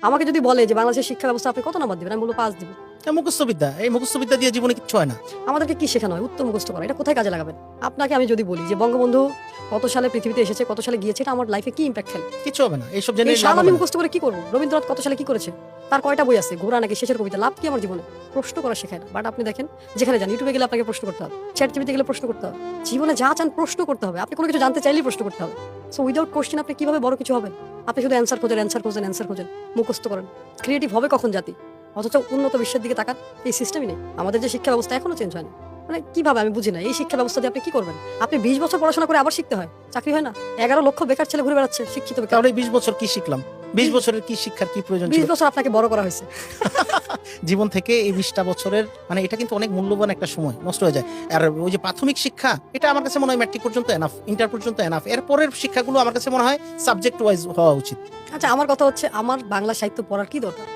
আমাকে যদি বলে যে বাংলাদেশের শিক্ষা ব্যবস্থা আপনি কত নাম্বার দিবেন, আমি বলবো 5 দিব। মুখস্থবিদ্যা, এই মুখস্থবিদ্যা দিয়ে জীবনে কিচ্ছু হয় না। আমাদেরকে কি শেখানো হয়? উত্তর মুখস্থ করা। এটা কোথায় কাজে লাগাবেন? আপনাকে আমি যদি বলি যে বঙ্গবন্ধু কত সালে পৃথিবীতে এসেছে, কত সালে গিয়েছে, এটা আমার লাইফে কি ইম্প্যাক্ট ফেলে? কিছু হবে না, এইসব জেনে এই লাভ সাল হবে আমি না। মুখস্থ করে কি করবো? রবীন্দ্রনাথ কত সালে কি করেছে, তার কয়টা বই আছে, ঘোড়া নাকি শেষের কবিতা, লাভ কি আমার জীবনে? প্রশ্ন করা শেখায় না। বাট আপনি দেখেন, যেখানে যান, ইউটিউবে গেলে আপনাকে প্রশ্ন করতে হবে, চ্যাট জিপিটিতে গেলে প্রশ্ন করতে হবে, জীবনে যা চান প্রশ্ন করতে হবে। আপনি কোনো কিছু জানতে চাইলেই প্রশ্ন করতে হবে। সো উইদাউট কোশ্চেন আপনি কিভাবে বড় কিছু হবেন? আপনি শুধু অ্যান্সার খোঁজেন, মুখস্থ করেন। ক্রিয়েটিভ হবে কখন জাতি? অথচ উন্নত বিশ্বের দিকে তাকান, এই সিস্টেমই নেই। আমাদের যে শিক্ষা ব্যবস্থা এখনো চেঞ্জ হয়নি। মানে কিভাবে আমি বুঝি না, এই শিক্ষা ব্যবস্থা দিয়ে আপনি কি করবেন? আপনি 20 বছর পড়াশোনা করে আবার শিখতে হয়, চাকরি হয় না? 11 লক্ষ বেকার ছেলে ঘুরে বেড়াচ্ছে, শিক্ষিত বেকার। তাহলে 20 বছর কি শিখলাম? 20 বছরের কি শিক্ষার কি প্রয়োজন 20 ছিল? বছর আপনাকে বড় করা হয়েছে। জীবন থেকে এই 20টা বছরের মানে এটা কিন্তু অনেক মূল্যবান একটা সময় নষ্ট হয়ে যায়। আর ওই যে প্রাথমিক শিক্ষা, এটা আমার কাছে মনে হয় ম্যাট্রিক পর্যন্ত এনাফ, ইন্টার পর্যন্ত এনাফ। এরপরের শিক্ষাগুলো আমার কাছে মনে হয় সাবজেক্ট ওয়াইজ হওয়া উচিত। আচ্ছা, আমার কথা হচ্ছে, আমার বাংলা সাহিত্য পড়ার কি দরকার?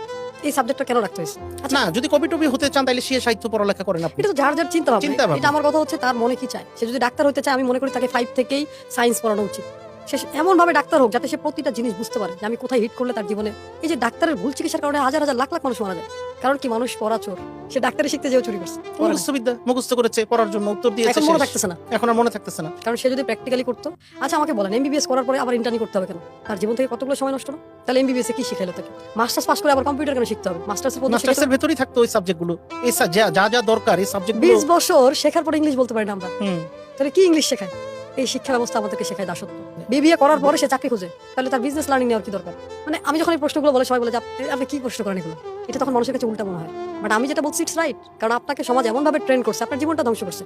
এই সাবজেক্টটা কেন রাখতে হয়েছে? আচ্ছা, না, যদি কবি টবি হতে চান তাহলে সে সাহিত্য পড়ালেখা করেন আপনি। এটা তো যার যার চিন্তা চিন্তা ভাবনা। ভাবনা। এটা আমার কথা হচ্ছে, তার মনে কি চায়। সে যদি ডাক্তার হতে চায়, আমি মনে করি তাকে 5 থেকেই সায়েন্স পড়ানো উচিত। সে এমন ভাবে ডাক্তার হোক যাতে সে প্রতিটা জিনিস বুঝতে পারে যে আমি কোথায় হিট করলে তার জীবনে। এই যে ডাক্তারের ভুল চিকিৎসার কারণে হাজার হাজার লাখ লাখ মানুষ মারা যায়, কারণ কি? মানুষ পড়া চোর। সে ডাক্তারি শিখতে যেও চুরি করছে, পড়ে নাই। মুখস্থবিদ্যা মুখস্থ করেছে, পড়ার জন্য উত্তর দিয়েছে, এখন মনে শেষ। থাকতেছে না, এখন আর মনে থাকতেছে না। কারণ সে যদি প্র্যাকটিক্যালি করতো। আচ্ছা আমাকে বলেন, এমবিবিএস করার পরে আবার ইন্টার্নি করতে হবে কেন? তার জীবন থেকে কতগুলো সময় নষ্ট না? তাহলে এমবিবিএস এ কি শিখাইলো তাকে? মাস্টার্স পাস করে আবার কম্পিউটার কেন শিখতে হবে? মাস্টার্সের ভেতরেই থাকতো ওই সাবজেক্টগুলো, এই যা যা দরকার এই সাবজেক্টগুলো। 20 বছর শেখার পর ইংলিশ বলতে পারি না আমরা, হুম। তাহলে কি ইংলিশ শেখায়? এই শিক্ষা ব্যবস্থা আমাদেরকে শেখায় দাসত্ব। বিবিএ করার পরে সে চাকরি খোঁজে, তাহলে তার বিজনেস লার্নিং নেওয়ার কি দরকার? মানে আমি যখন এই প্রশ্নগুলো বলে, সবাই বলে যে আপনি কি প্রশ্ন করেন এগুলো? এটা তখন মানুষের কাছে উল্টা মনে হয়। বাট আমি যেটা বলছি ইটস রাইট, কারণ আপনাকে সমাজ এমন ভাবে ট্রেন করছে, আপনার জীবনটা ধ্বংস করছে।